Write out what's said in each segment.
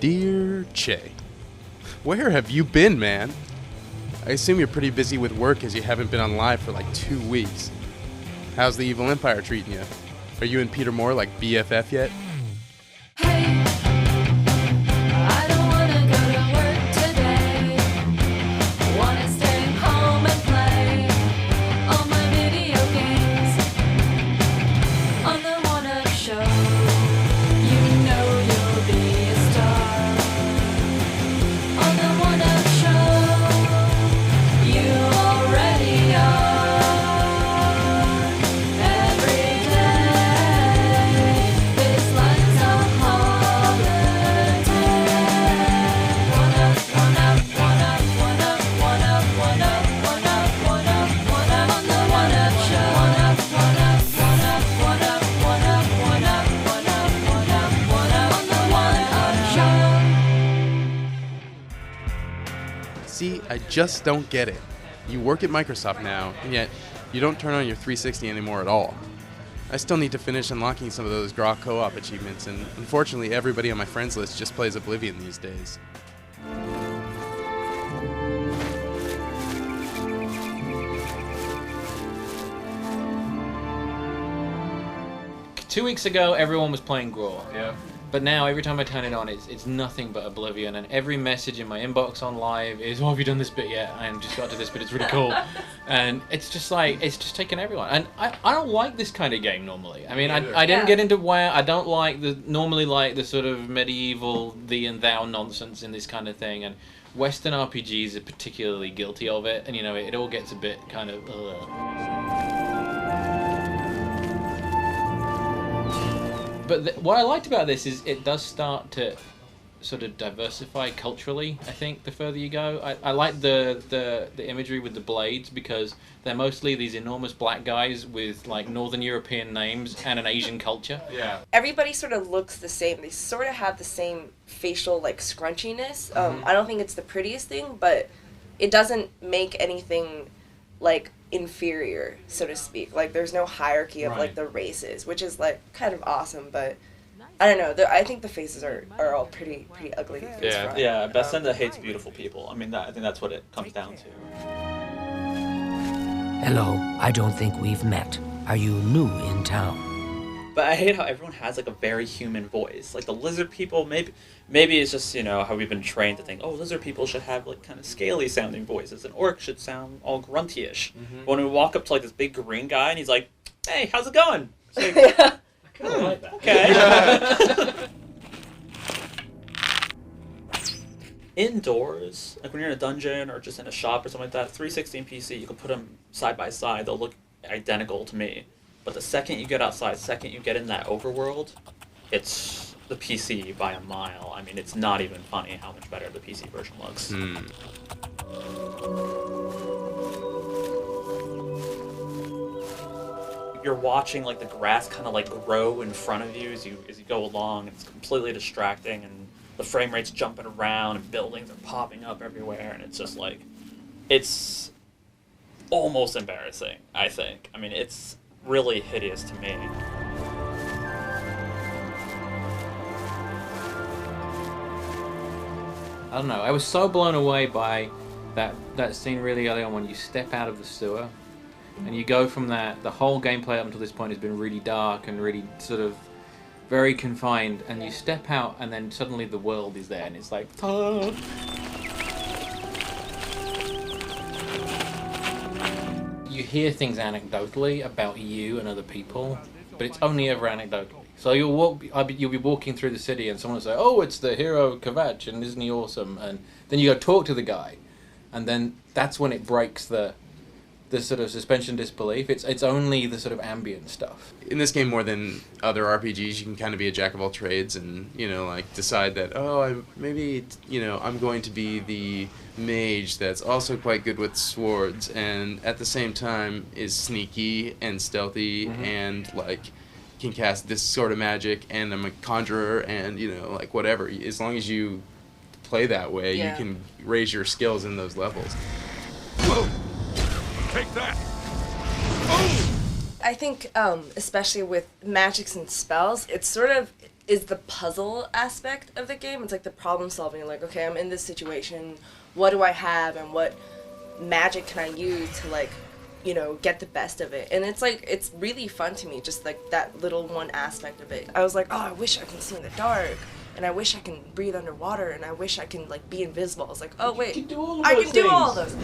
Dear Che, where have you been, man? I assume you're pretty busy with work as you haven't been on live for like 2 weeks. How's the Evil Empire treating you? Are you and Peter Moore like BFF yet? Hey, I don't wanna go to work today. Wanna stay home and play all my video games on the one-up show. You know you'll be a star on the one-up show. You already are. Every day, this life's a holiday. One-up, one-up, one-up, one-up, one-up, one-up, one-up, one-up, one-up on the one-up show. One-up, one-up, one-up, one-up, one-up, one-up, one-up, one-up, one-up on the one-up show. See, I just don't get it. You work at Microsoft now, and yet you don't turn on your 360 anymore at all. I still need to finish unlocking some of those GRA co-op achievements, and unfortunately everybody on my friends list just plays Oblivion these days. 2 weeks ago, everyone was playing GRA. Yeah. But now, every time I turn it on, it's nothing but Oblivion, and every message in my inbox on live is, "Oh, have you done this bit yet? I just got to this bit, it's really cool." And it's just like, it's just taken everyone. And I don't like this kind of game normally. I mean, I didn't get into WoW. I don't like normally like the sort of medieval thee and thou nonsense in this kind of thing, and Western RPGs are particularly guilty of it, and you know, it all gets a bit kind of, But what I liked about this is it does start to sort of diversify culturally, I think, the further you go. I like the imagery with the blades because they're mostly these enormous black guys with like Northern European names and an Asian culture. Yeah. Everybody sort of looks the same. They sort of have the same facial like scrunchiness. I don't think it's the prettiest thing, but it doesn't make anything like inferior, so to speak. Like there's no hierarchy of like the races, which is like kind of awesome, but I don't know. I think the faces are all pretty ugly. Yeah, Bethesda hates beautiful people. I mean, I think that's what it comes down to. Hello, I don't think we've met. Are you new in town? But I hate how everyone has like a very human voice. Like the lizard people, maybe it's just, you know, how we've been trained to think, oh, lizard people should have like kind of scaly sounding voices, and orcs should sound all grunty-ish. But when we walk up to like this big green guy and he's like, "Hey, how's it going?" It's like, Yeah. I kind of like that. Okay. Indoors, like when you're in a dungeon or just in a shop or something like that, 360 and PC, you can put them side by side. They'll look identical to me. But the second you get outside, the second you get in that overworld, it's the PC by a mile. I mean, it's not even funny how much better the PC version looks. You're watching like the grass kind of like grow in front of you as you go along. It's completely distracting, and the frame rate's jumping around, and buildings are popping up everywhere, and it's just like, it's almost embarrassing, I think. I mean, it's really hideous to me. I don't know. I was so blown away by that scene really early on when you step out of the sewer and you go from that. The whole gameplay up until this point has been really dark and really sort of very confined, and you step out and then suddenly the world is there and it's like, oh. You hear things anecdotally about you and other people, but it's only ever anecdotally. So you'll be walking through the city and someone will say, "Oh, it's the hero Kvatch, and isn't he awesome?" And then you go talk to the guy, and then that's when it breaks the sort of suspension disbelief. It's only the sort of ambient stuff. In this game, more than other RPGs, you can kind of be a jack of all trades and, you know, like decide that, I'm going to be the mage that's also quite good with swords and at the same time is sneaky and stealthy and like can cast this sort of magic, and I'm a conjurer, and, you know, like whatever. As long as you play that way, you can raise your skills in those levels. Whoa! Take that! Oh! I think, especially with magics and spells, it's sort of is the puzzle aspect of the game. It's like the problem solving. Like, okay, I'm in this situation. What do I have, and what magic can I use to, like, you know, get the best of it? And it's like, it's really fun to me, just like that little one aspect of it. I was like, oh, I wish I can see in the dark, and I wish I can breathe underwater, and I wish I can, like, be invisible. I was like, oh wait, I can do all those.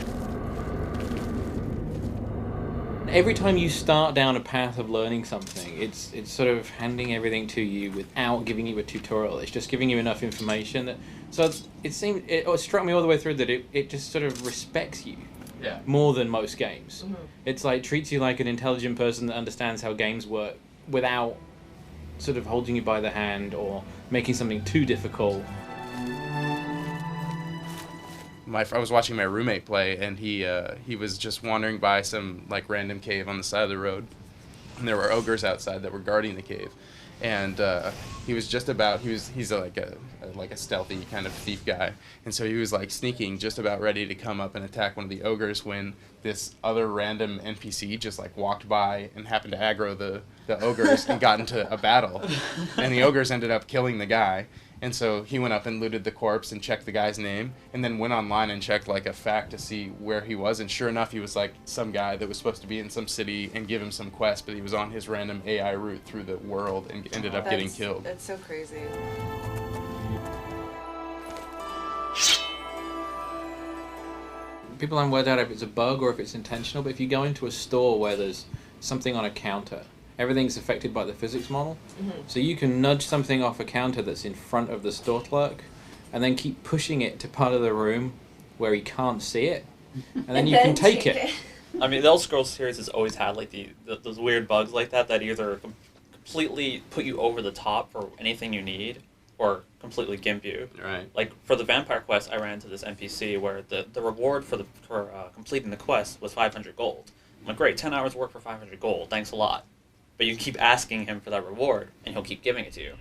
Every time you start down a path of learning something, it's sort of handing everything to you without giving you a tutorial. It's just giving you enough information that, so it struck me all the way through that it just sort of respects you. Yeah. More than most games. Mm-hmm. It's like treats you like an intelligent person that understands how games work without sort of holding you by the hand or making something too difficult. I was watching my roommate play, and he was just wandering by some like random cave on the side of the road, and there were ogres outside that were guarding the cave, and he's like a stealthy kind of thief guy, and so he was like sneaking, just about ready to come up and attack one of the ogres when this other random NPC just like walked by and happened to aggro the ogres and got into a battle, and the ogres ended up killing the guy. And so he went up and looted the corpse and checked the guy's name, and then went online and checked like a fact to see where he was. And sure enough, he was like some guy that was supposed to be in some city and give him some quest, but he was on his random AI route through the world and ended up getting killed. That's so crazy. People haven't worked out if it's a bug or if it's intentional, but if you go into a store where there's something on a counter, everything's affected by the physics model. Mm-hmm. So you can nudge something off a counter that's in front of the store clerk and then keep pushing it to part of the room where he can't see it, and then you can take it. I mean, the Elder Scrolls series has always had like those weird bugs like that either completely put you over the top for anything you need or completely gimp you. Right. Like for the vampire quest, I ran into this NPC where the reward for completing the quest was 500 gold. I'm like, great, 10 hours work for 500 gold, thanks a lot. But you keep asking him for that reward, and he'll keep giving it to you.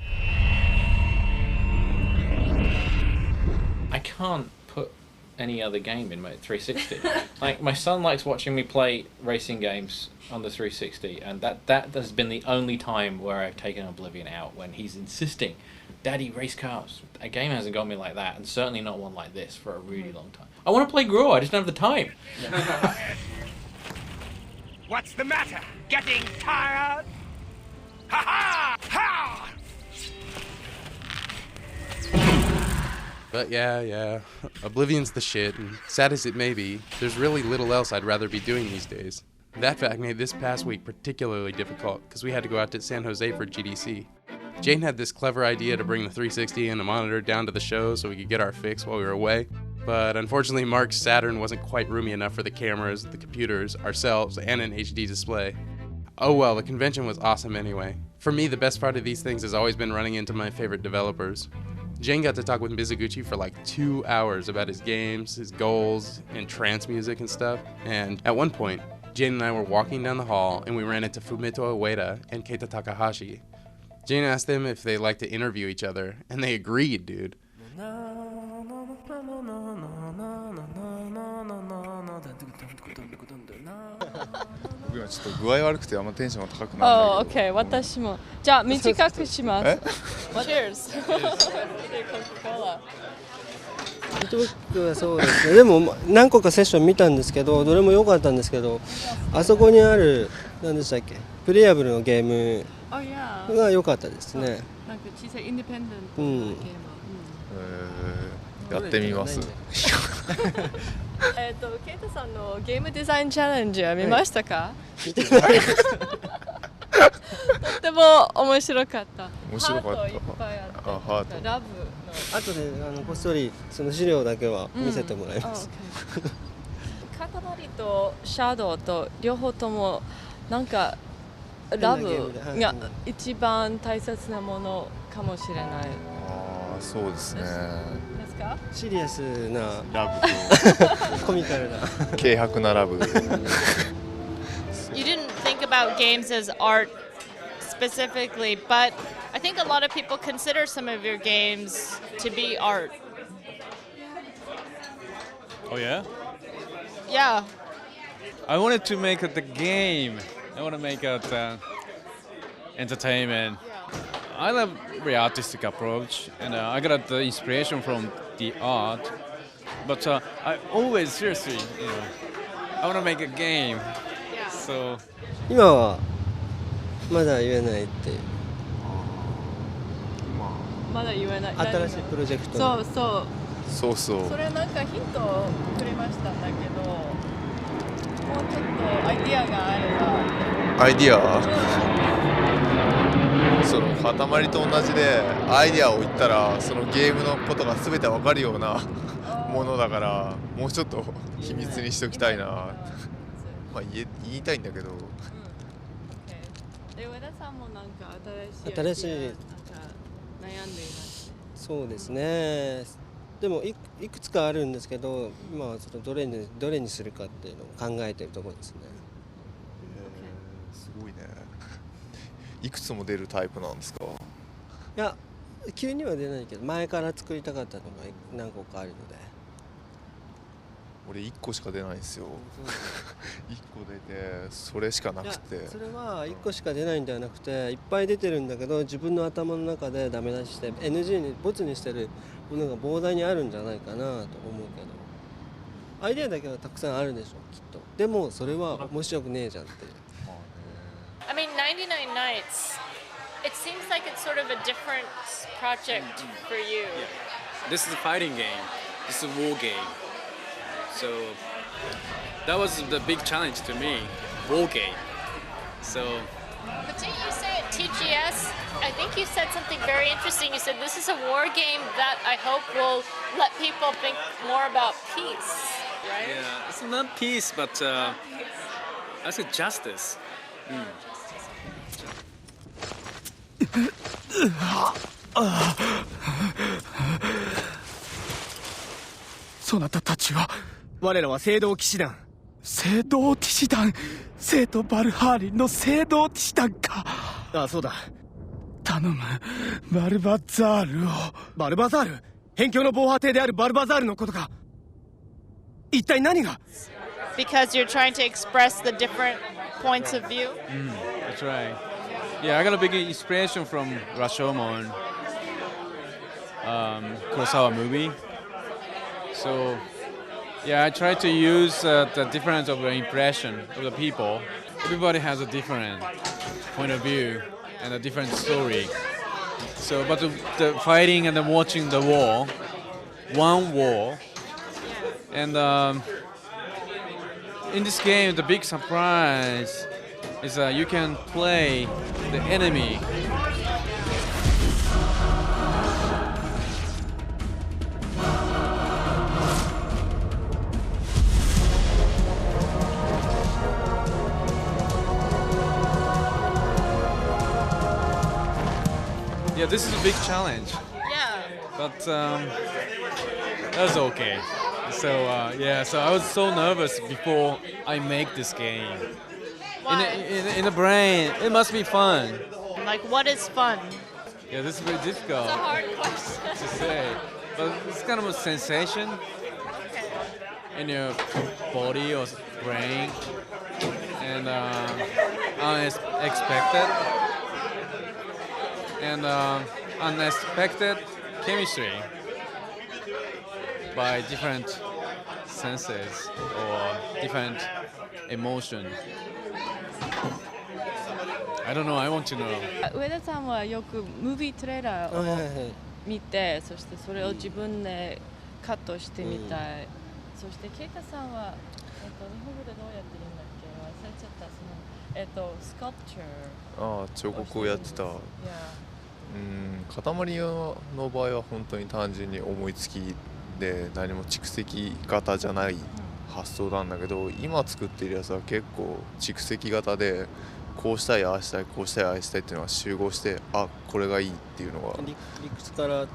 I can't put any other game in my 360. Like, my son likes watching me play racing games on the 360, and that has been the only time where I've taken Oblivion out, when he's insisting, Daddy, race cars. A game hasn't got me like that, and certainly not one like this for a really long time. I want to play Grow, I just don't have the time. What's the matter? Getting tired? Ha ha! Ha! But yeah, Oblivion's the shit, and sad as it may be, there's really little else I'd rather be doing these days. That fact made this past week particularly difficult, because we had to go out to San Jose for GDC. Jane had this clever idea to bring the 360 and a monitor down to the show so we could get our fix while we were away, but unfortunately Mark's Saturn wasn't quite roomy enough for the cameras, the computers, ourselves, and an HD display. Oh well, the convention was awesome anyway. For me, the best part of these things has always been running into my favorite developers. Jane got to talk with Mizuguchi for like 2 hours about his games, his goals, and trance music and stuff, and at one point, Jane and I were walking down the hall and we ran into Fumito Ueda and Keita Takahashi. Jane asked them if they'd like to interview each other, and they agreed, dude. 僕今ちょっと具合悪くてあんまテンションが高くならないけど。OK、私も。じゃあ短くします。Cheers。僕はそうですね。でも何個かセッション見たんですけど、どれも良かったんですけど、あそこにある何でしたっけ、プレイアブルのゲームが良かったですね。なんか小さいインディペンデントなゲーム。やってみます。ケイタさんのゲームデザインチャレンジは見ましたか？見てない。とても面白かった。面白かった。ハートいっぱいあって。ハート。ラブの。後でこっそりその資料だけは見せてもらいます。カタナリとシャドウと両方ともなんかラブが一番大切なものかもしれない。ああ、そうですね。シリアスなラブとコミカルな軽薄なラブ。You didn't think about games as art specifically, but I think a lot of people consider some of your games to be art. Oh yeah? Yeah. I wanted to make it the game. I want to make it entertainment. I love very artistic approach, and I got the inspiration from the art. But I always seriously, I want to make a game. So 今はまだ言えないっていうまだ言えない。新しいプロジェクトそうそう。そうそうそれなんかヒントをくれましたんだけど、もうちょっとアイディアがあれば。アイディアその塊と同じでアイディアを言ったらそのゲームのことが全て分かるようなものだからもうちょっと秘密にしておきたいなまあ言いたいんだけどで上田さんもなんか新しいなんか悩んでいらっしゃる。そうですねでもいくつかあるんですけど今はそのどれにするかっていうのを考えてるところですねすごいねいくつも出るタイプなんですかいや急には出ないけど前から作りたかったのが何個かあるので俺1個しか出ないんですよ1個出てそれしかなくてそれは1個しか出ないんではなくていっぱい出てるんだけど自分の頭の中でダメ出しして NG にボツにしてるものが膨大にあるんじゃないかなと思うけどアイデアだけはたくさんあるでしょきっとでもそれは面白くねえじゃんっていう I mean, 99 Nights, it seems like it's sort of a different project for you. this is a fighting game. This is a war game. So that was the big challenge to me, war game. So But didn't you say at TGS, I think you said something very interesting. You said this is a war game that I hope will let people think more about peace, right? yeah, it's not peace, but I say justice. そなたたちは我らは聖堂騎士団聖堂騎士団聖都バルハーリンの聖堂騎士団かああそうだ頼むバルバザールをバルバザール辺境の防波堤であるバルバザールのことか一体何が Because you're trying to express the different points of view? That's right. Yeah, I got a big inspiration from Rashomon, Kurosawa movie. So, yeah, I try to use the difference of the impression of the people. Everybody has a different point of view and a different story. So, but the fighting and the watching the war, one war, and in this game, the big surprise is that you can play the enemy. Yeah, this is a big challenge. Yeah. But that's okay. So yeah, so I was so nervous before I make this game. Why? In the brain, it must be fun. Like, what is fun? Yeah, this is very difficult It's a hard question. to say, but it's kind of a sensation in your body or brain, and unexpected and unexpected chemistry by different senses or different emotion. I don't know, I want to know. 上田さんはよくムービートレーラーを見て、そしてそれを自分でカットしてみたい。そしてケイタさんは日本語でどうやって言うんだっけ？忘れちゃった。そのスカルプチャー。ああ彫刻をやってた。塊の場合は本当に単純に思いつきで何も蓄積型じゃない発想なんだけど、今作っているやつは結構蓄積型でこうしたいああしたいこうしたいああしたいっていうのが集合して、あこれがいいっていうのが理屈からっ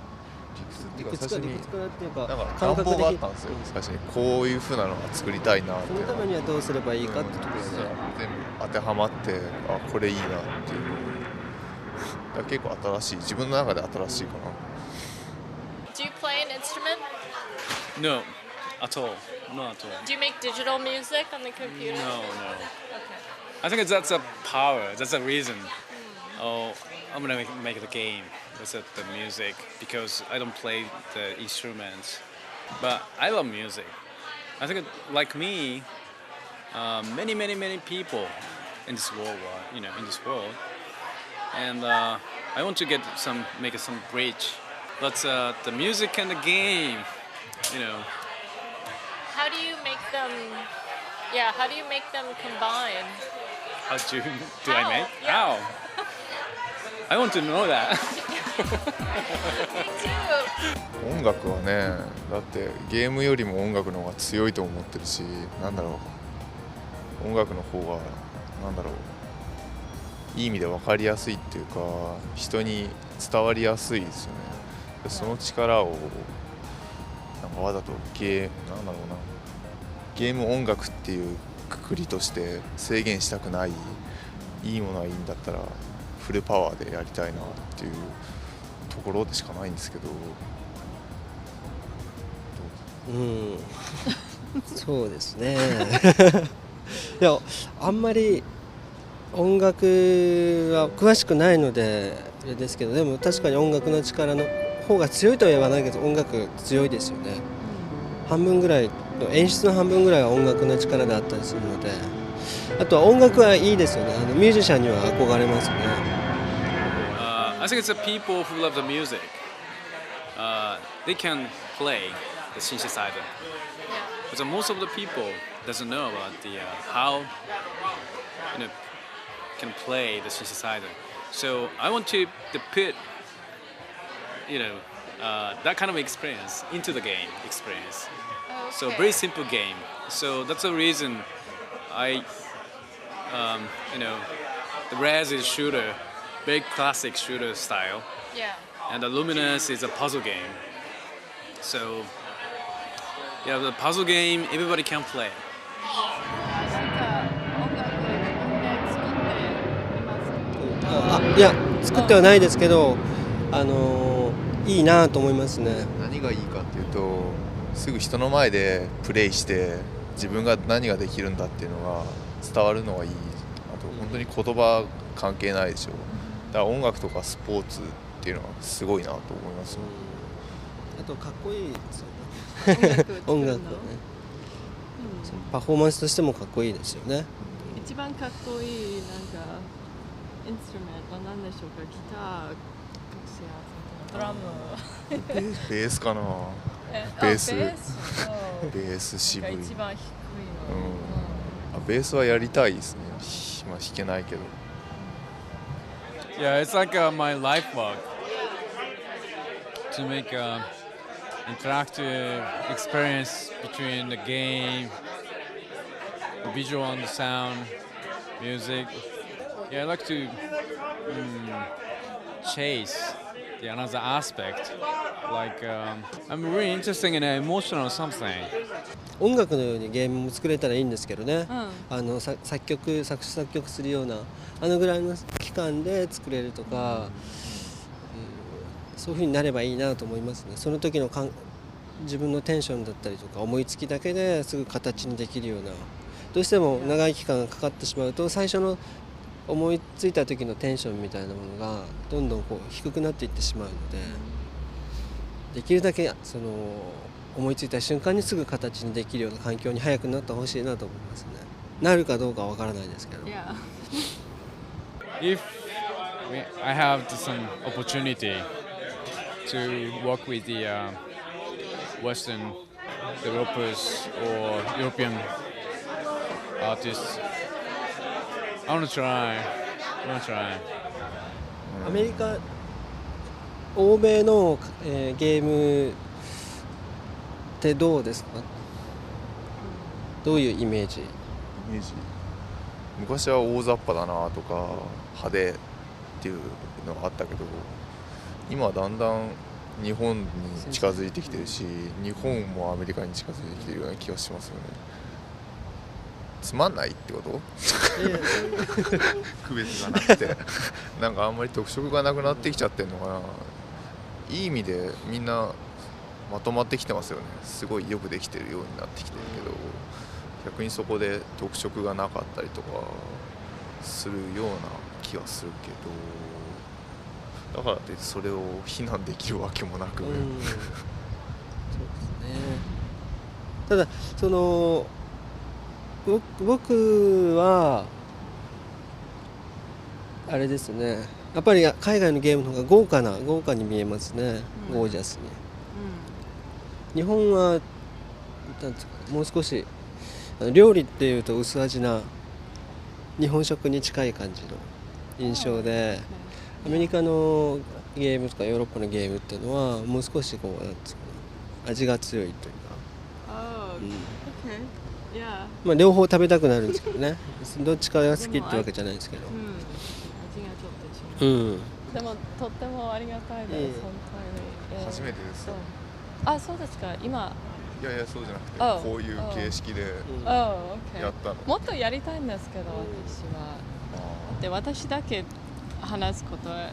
ていうか最初にっていうかなんか願望があったんですよ。最初にこういう風なのが作りたいなって。そのためにはどうすればいいかってところで全部当てはまって、あこれいいなっていう。だから結構新しい、自分の中で新しいかな。Do you play an instrument? No, at all. Not at all. Do you make digital music on the computer? No, no. Okay. I think that's a power. That's a reason. Oh, I'm gonna make the game with the music because I don't play the instruments, but I love music. I think like me, many people in this world, in this world, and I want to make some bridge. But the music and the game, How do you make them? Yeah, how do you make them combine? how do I make? How? I want to know that.音楽はね、だってゲームよりも音楽の方が強いと思ってるし、音楽の方がいい意味で分かりやすいっていうか、人に伝わりやすいですよね。その力をわざとゲーム音楽っていうくくりとして制限したくない、いいものはいいんだったらフルパワーでやりたいなっていうところでしかないんですけど。そうですね。いや、あんまり音楽は詳しくないのであれですけど、でも確かに音楽の力の方が強いとは言わないけど、音楽強いですよね。半分ぐらいの演出の半分ぐらいは音楽の力であったりするので、あとは音楽はいいですよね。ミュージシャンには憧れますね。I think it's the people who love the music. They can play the synthesizer, but most of the people doesn't know about how can play the synthesizer. So I want to put that kind of experience into the game experience. So very simple game. So that's the reason I the Res is shooter, very classic shooter style. Yeah. And the Luminous is a puzzle game. So yeah, the puzzle game everybody can play. いや、作ってはないですけど、いいなと思いますね。何がいいかっていうと、すぐ人の前でプレイして自分が何ができるんだっていうのが伝わるのがいい。あと本当に言葉関係ないでしょ。だから音楽とかスポーツっていうのはすごいなと思いますよ。あとかっこいいですよね。音楽ね。パフォーマンスとしてもかっこいいですよね。一番かっこいいインストゥルメントは何でしょうか。ギター、ドラム。ベースかな。ベース渋い。一番低いの。ベースはやりたいですね。まあ弾けないけど。Yeah, it's like my life work to make an interactive experience between the game, the visual and the sound, music. Yeah, I like to chase the another aspect. Like I'm really interested in emotional something. 音楽のようにゲームも作れたらいいんですけどね。作曲するようなぐらいの期間で作れるとか、そういう風になればいいなと思いますね。その時の自分のテンションだったりとか思いつきだけですぐ形にできるような。どうしても長い期間がかかってしまうと、最初の思いついた時のテンションみたいなものがどんどん低くなっていってしまうので、できるだけ思いついた瞬間にすぐ形にできるような環境に早くなってほしいなと思いますね。なるかどうかわからないですけど。If I have some opportunity to work with the Western developers or European artists, I want to try. アメリカ、欧米の、ゲームってどうですか？どういうイメージ？昔は大雑把だなとか派手っていうのがあったけど、今はだんだん日本に近づいてきてるし、日本もアメリカに近づいてきてるような気がしますよね。つまんないってこと区別がなくてなんかあんまり特色がなくなってきちゃってるのかな。いい意味でみんなまとまってきてますよね。すごいよくできてるようになってきてるけど、逆にそこで特色がなかったりとかするような気はするけど、だからってそれを非難できるわけもなく、そうですね。ただその僕はあれですね、やっぱり海外のゲームの方が豪華に見えますね、ゴージャスに。日本はなんですか、もう少し料理っていうと薄味な日本食に近い感じの印象で、アメリカのゲームとかヨーロッパのゲームっていうのはもう少しこうなんですか、味が強いというか、まあ両方食べたくなるんですけどね。どっちかが好きってわけじゃないですけど。味がちょっと違う。でもとってもありがたいです、本当に。初めてです。あ、そうですか。今。いやいや、そうじゃなくて、こういう形式でやったの。もっとやりたいんですけど、私は。で、私だけ話すことは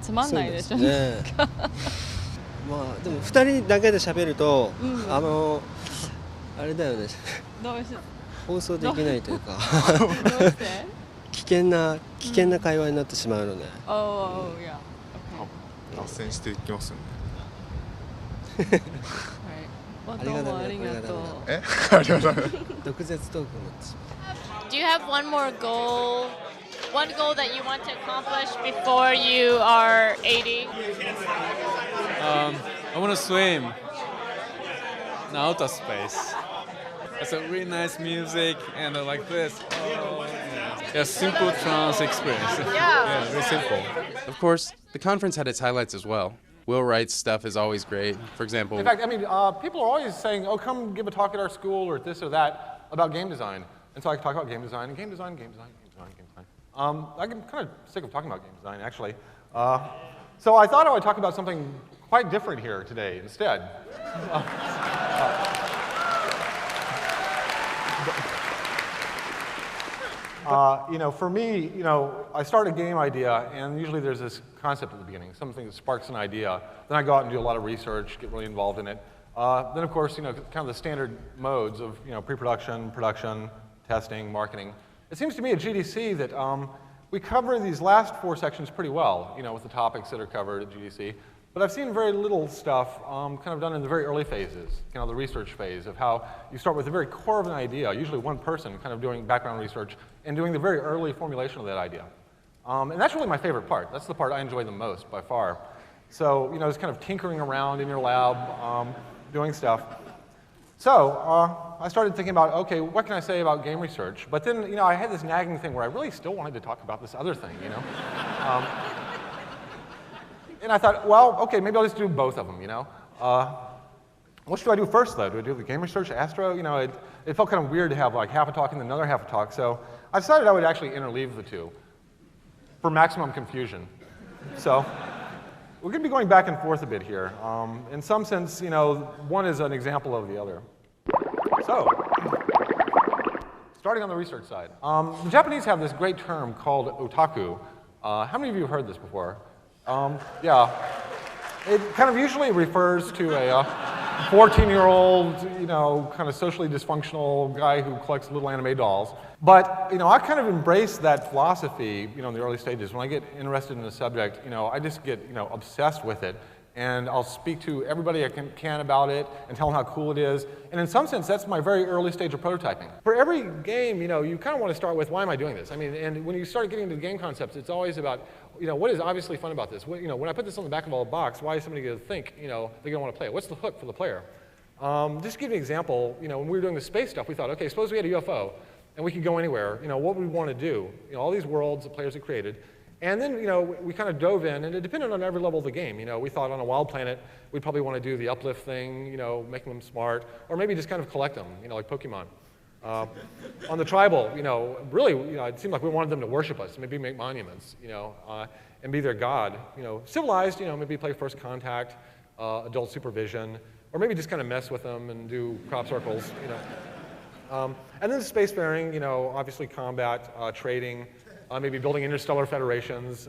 つまんないでしょ。ね、まあでも2人だけで喋ると、あれだよね。放送できないというか。どうして？危険な会話になってしまうので。脱線していきますよね。ありがとう。ありがとう。ありがとう。毒舌トークになってしまう。Do you have one more goal? One goal that you want to accomplish before you are 80? I want to swim in outer space. It's a really nice music and like this. Oh, yeah, simple trance experience. Yeah, very simple. Of course, the conference had its highlights as well. Will Wright's stuff is always great. For example, in fact, I mean, people are always saying, "Oh, come give a talk at our school or this or that about game design." And so I talk about game design and game design. I'm kind of sick of talking about game design, actually. So I thought I would talk about something quite different here today instead. For me, I start a game idea, and usually there's this concept at the beginning, something that sparks an idea. Then I go out and do a lot of research, get really involved in it. Then, of course, kind of the standard modes of, pre-production, production, testing, marketing. It seems to me at GDC that we cover these last 4 sections pretty well, with the topics that are covered at GDC. But I've seen very little stuff kind of done in the very early phases, the research phase of how you start with the very core of an idea, usually one person kind of doing background research and doing the very early formulation of that idea. And that's really my favorite part. That's the part I enjoy the most by far. So, just kind of tinkering around in your lab, doing stuff. So I started thinking about, okay, what can I say about game research? But then, I had this nagging thing where I really still wanted to talk about this other thing, And I thought, well, okay, maybe I'll just do both of them, What should I do first, though? Do I do the game research, Astro? It felt kind of weird to have like half a talk and then another half a talk. So I decided I would actually interleave the two for maximum confusion. So we're going to be going back and forth a bit here. In some sense, one is an example of the other. So, starting on the research side. The Japanese have this great term called otaku. How many of you have heard this before? Yeah. It kind of usually refers to a 14-year-old, kind of socially dysfunctional guy who collects little anime dolls. But, I kind of embrace that philosophy, in the early stages. When I get interested in a subject, I just get, obsessed with it. And I'll speak to everybody I can about it and tell them how cool it is. And in some sense, that's my very early stage of prototyping. For every game, you kind of want to start with, why am I doing this? I mean, and when you start getting into the game concepts, it's always about, what is obviously fun about this? When I put this on the back of a box, why is somebody going to think, they're going to want to play it? What's the hook for the player? Just to give you an example, when we were doing the space stuff, we thought, okay, suppose we had a UFO and we could go anywhere, what would we want to do? all these worlds the players had created. And then, we kind of dove in, and it depended on every level of the game. We thought on a wild planet, we'd probably want to do the uplift thing, making them smart, or maybe just kind of collect them, like Pokemon. On the tribal, really, it seemed like we wanted them to worship us, maybe make monuments, and be their god. Civilized, maybe play First Contact, adult supervision, or maybe just kind of mess with them and do crop circles, And then spacefaring, obviously combat, trading, maybe building interstellar federations,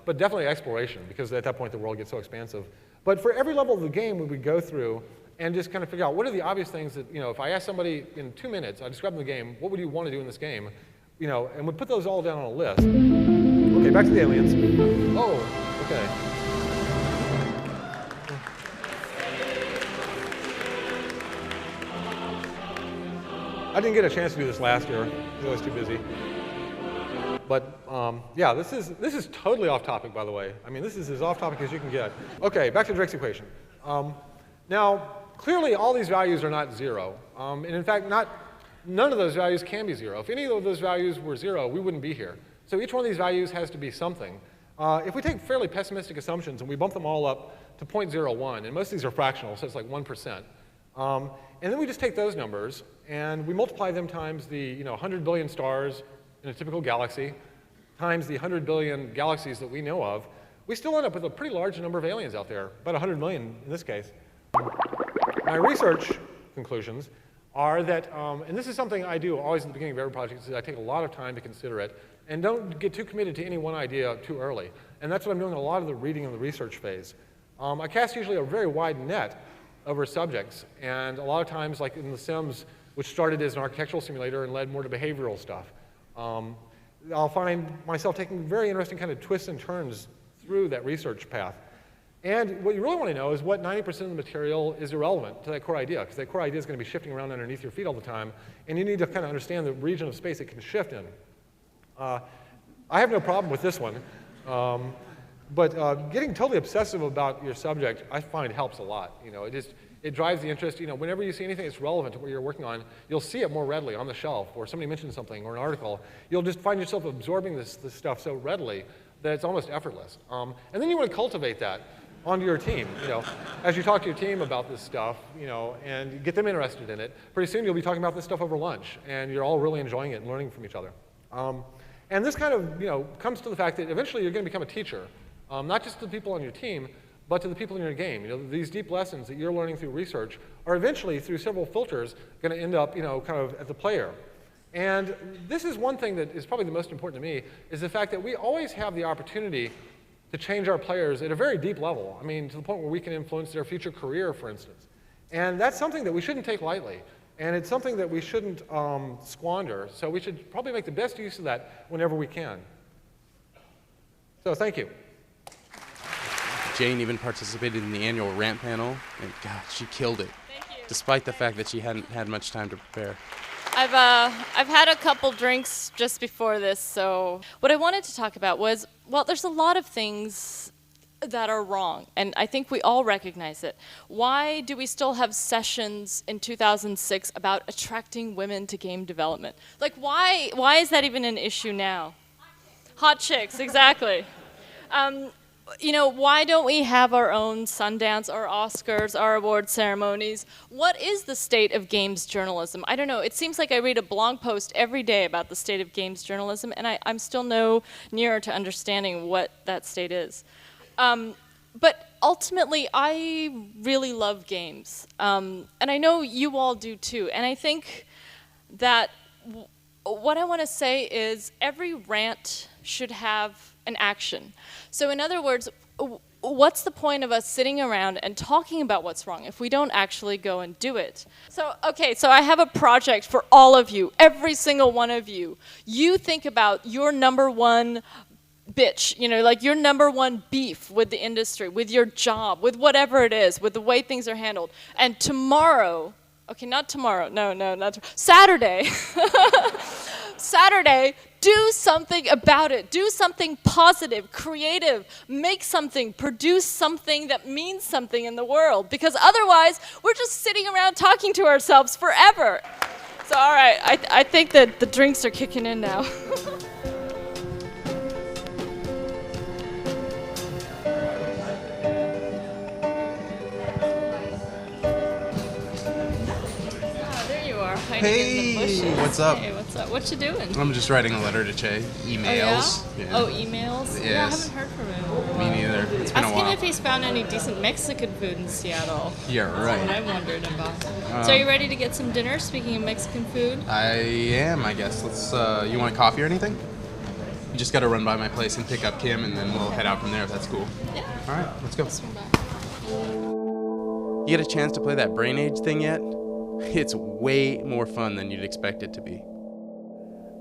but definitely exploration, because at that point the world gets so expansive. But for every level of the game, we would go through and just kind of figure out what are the obvious things that, if I ask somebody in 2 minutes, I describe them the game, what would you want to do in this game? And we'd put those all down on a list. Okay, back to the aliens. Oh, Okay. I didn't get a chance to do this last year. I was too busy. But yeah, this is totally off topic, by the way. I mean, this is as off topic as you can get. Okay, back to Drake's equation. Now, clearly all these values are not 0. And in fact, none of those values can be 0. If any of those values were 0, we wouldn't be here. So each one of these values has to be something. If we take fairly pessimistic assumptions and we bump them all up to 0.01, and most of these are fractional, so it's like 1%. And then we just take those numbers and we multiply them times the 100 billion stars in a typical galaxy times the 100 billion galaxies that we know of. We still end up with a pretty large number of aliens out there, about 100 million in this case. My research conclusions are that, and this is something I do always at the beginning of every project, is I take a lot of time to consider it and don't get too committed to any one idea too early. And that's what I'm doing in a lot of the reading and the research phase. I cast usually a very wide net over subjects, and a lot of times, like in The Sims, which started as an architectural simulator and led more to behavioral stuff, I'll find myself taking very interesting kind of twists and turns through that research path. And what you really want to know is what 90% of the material is irrelevant to that core idea, because that core idea is going to be shifting around underneath your feet all the time, and you need to kind of understand the region of space it can shift in. I have no problem with this one, but getting totally obsessive about your subject, I find helps a lot. It drives the interest. Whenever you see anything that's relevant to what you're working on, you'll see it more readily on the shelf, or somebody mentions something, or an article. You'll just find yourself absorbing this stuff so readily that it's almost effortless. And then you want to cultivate that onto your team. As you talk to your team about this stuff, and get them interested in it, pretty soon you'll be talking about this stuff over lunch, and you're all really enjoying it and learning from each other. And this kind of, comes to the fact that eventually you're going to become a teacher, not just to the people on your team, but to the people in your game. These deep lessons that you're learning through research are eventually, through several filters, going to end up, kind of at the player. And this is one thing that is probably the most important to me, is the fact that we always have the opportunity to change our players at a very deep level. I mean, to the point where we can influence their future career, for instance. And that's something that we shouldn't take lightly. And it's something that we shouldn't squander. So we should probably make the best use of that whenever we can. So thank you. Jane even participated in the annual rant panel, and God, she killed it. Thank you. Despite the fact that she hadn't had much time to prepare. I've had a couple drinks just before this, so what I wanted to talk about was, well, there's a lot of things that are wrong, and I think we all recognize it. Why do we still have sessions in 2006 about attracting women to game development? Like, why is that even an issue now? Hot chicks, exactly. Why don't we have our own Sundance, our Oscars, our award ceremonies? What is the state of games journalism? I don't know. It seems like I read a blog post every day about the state of games journalism, and I'm still no nearer to understanding what that state is. But ultimately, I really love games. And I know you all do too. And I think that what I want to say is every rant should have an action. So in other words, what's the point of us sitting around and talking about what's wrong if we don't actually go and do it? So, okay, so I have a project for all of you, every single one of you. You think about your number one bitch, like your number one beef with the industry, with your job, with whatever it is, with the way things are handled. And tomorrow, okay, not tomorrow, no, not tomorrow, Saturday, Saturday, do something about it. Do something positive, creative, make something, produce something that means something in the world. Because otherwise, we're just sitting around talking to ourselves forever. So, all right, I think that the drinks are kicking in now. Hey, what's up? Hey, what's up? What you doing? I'm just writing a letter to Che. Emails. Oh, yeah? Oh, emails? Yes. Yeah, I haven't heard from him. Me neither. It's been a while. Ask him if he's found any decent Mexican food in Seattle. Yeah, right. That's what I wondered about. So are you ready to get some dinner, speaking of Mexican food? I am, I guess. Let's, you want a coffee or anything? You just gotta run by my place and pick up Kim, and then we'll head out from there if that's cool. Yeah. All right, let's go. You get a chance to play that Brain Age thing yet? It's way more fun than you'd expect it to be.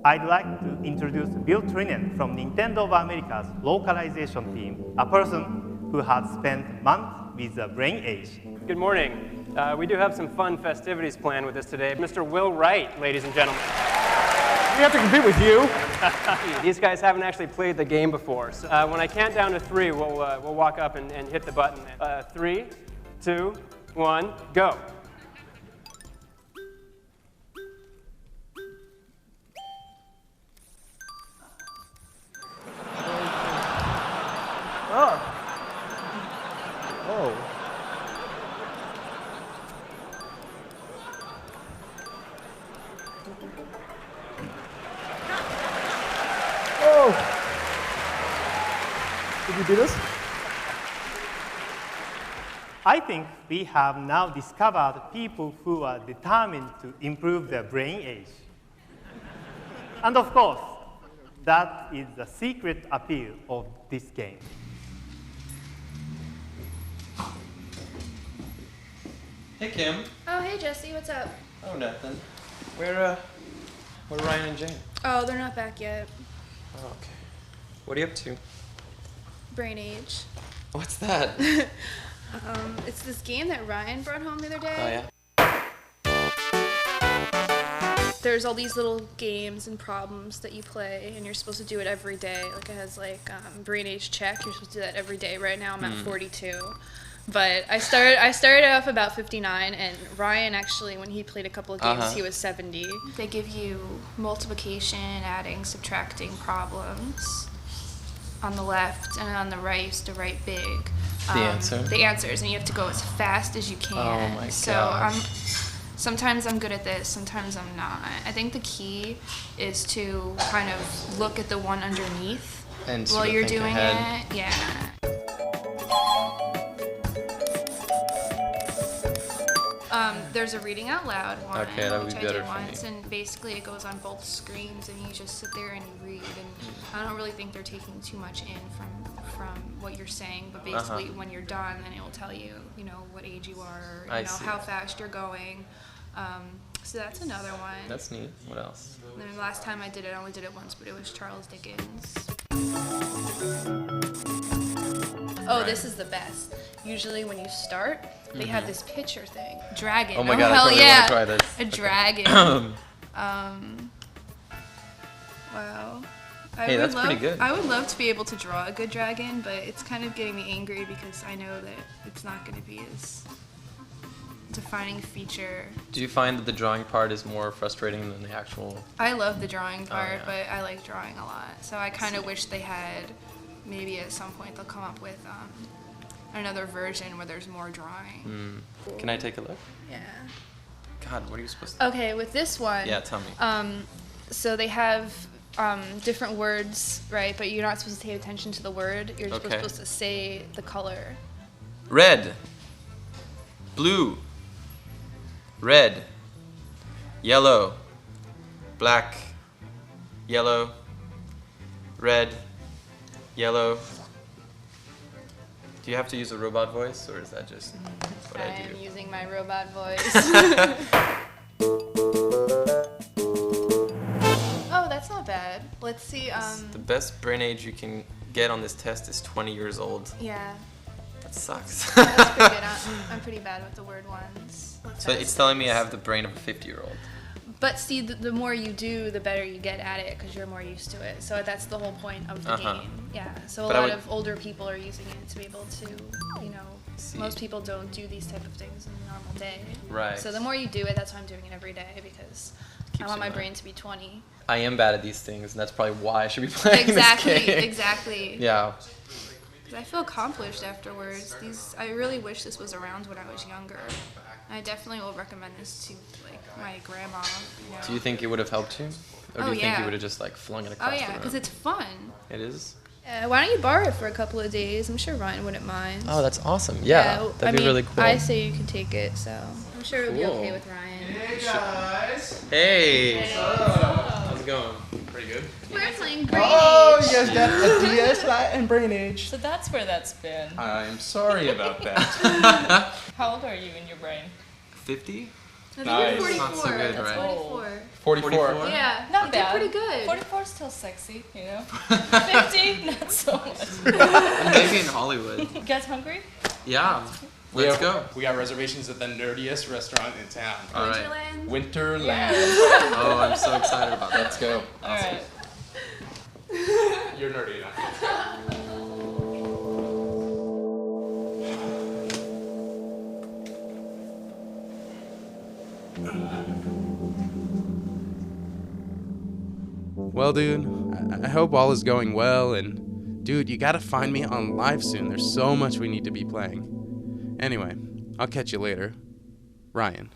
I'd like to introduce Bill Trinan from Nintendo of America's localization team, a person who has spent months with the brain age. Good morning. We do have some fun festivities planned with us today. Mr. Will Wright, ladies and gentlemen. We have to compete with you. These guys haven't actually played the game before. So when I count down to 3, we'll walk up and hit the button. 3, 2, 1, go. Oh. Oh. Oh. Did you do this? I think we have now discovered people who are determined to improve their brain age. And of course, that is the secret appeal of this game. Hey, Kim. Oh, hey, Jesse, what's up? Oh, nothing. Where Ryan and Jane? Oh, they're not back yet. Oh, okay. What are you up to? Brain age. What's that? It's this game that Ryan brought home the other day. Oh, yeah? There's all these little games and problems that you play, and you're supposed to do it every day. Like, it has, like, brain age check. You're supposed to do that every day. Right now, I'm at 42. But I started off about 59, and Ryan actually, when he played a couple of games, he was 70. They give you multiplication, adding, subtracting problems on the left, and on the right, you have to write big. The answers, and you have to go as fast as you can. Oh my gosh. Sometimes I'm good at this, sometimes I'm not. I think the key is to kind of look at the one underneath and while you're doing ahead. it. Yeah. There's a reading out loud one, Okay, that would which be I better did for once, me. and basically it goes on both screens, and you just sit there and you read. And I don't really think they're taking too much in from what you're saying, but basically when you're done, then it will tell you, you know, what age you are, or, you know, how fast you're going. So that's another one. That's neat. What else? And then last time I did it, I only did it once, but it was Charles Dickens. Oh, this is the best. Usually when you start, they have this picture thing. Dragon. Oh my god, hell I totally yeah. want to try this. A dragon. Wow. Hey, that's pretty good. I would love to be able to draw a good dragon, but it's kind of getting me angry because I know that it's not going to be as defining feature. Do you find that the drawing part is more frustrating than the actual? I love the drawing part, yeah. but I like drawing a lot. So I kind of wish they had, maybe at some point they'll come up with another version where there's more drawing. Can I take a look? Yeah. God, what are you supposed to? Okay, with this one. Yeah, tell me. So they have different words, right? But you're not supposed to pay attention to the word. You're just supposed to say the color. Red. Blue. Red. Yellow. Black. Yellow. Red. Yellow. Do you have to use a robot voice, or is that just what I do? am using my robot voice. Oh, that's not bad. Let's see. The best brain age you can get on this test is 20 years old. Yeah. That sucks. That's pretty good. I'm pretty bad with the word ones. So it's telling me I have the brain of a 50-year-old. But see, the more you do, the better you get at it because you're more used to it. So that's the whole point of the game. Yeah. So a lot of older people are using it to be able to, you know, most people don't do these type of things in a normal day. Right. So the more you do it, that's why I'm doing it every day because I want my brain to be 20. I am bad at these things, and that's probably why I should be playing this game. Exactly. Yeah. Because I feel accomplished afterwards. I really wish this was around when I was younger. I definitely will recommend this to like my grandma. You know. Do you think it would have helped you? Or do you think you would have just like flung it across the room? because it's fun. It is? Why don't you borrow it for a couple of days? I'm sure Ryan wouldn't mind. Oh, that's awesome. Yeah, that'd be really cool. I say you can take it, so I'm sure it'll be okay with Ryan. Hey, guys. Hey. How's it going? Pretty good. We're playing Brain Oh, Age. you guys got a DS Lite and Brain Age. So that's where that's been. I'm sorry about that. How old are you in your brain? 50? I think Nice. you're 44. Not so good, That's right? 44. 44? Yeah, Not you bad. did pretty good. 44 is still sexy, you know. 50, not so much. Maybe in Hollywood. You guys hungry? Yeah. Let's go. We got reservations at the nerdiest restaurant in town. All right. Winterland. Oh, I'm so excited about that. Let's go. All right. You're nerdy enough. Well, dude, I hope all is going well, and dude, you gotta find me on live soon. There's so much we need to be playing. Anyway, I'll catch you later. Ryan.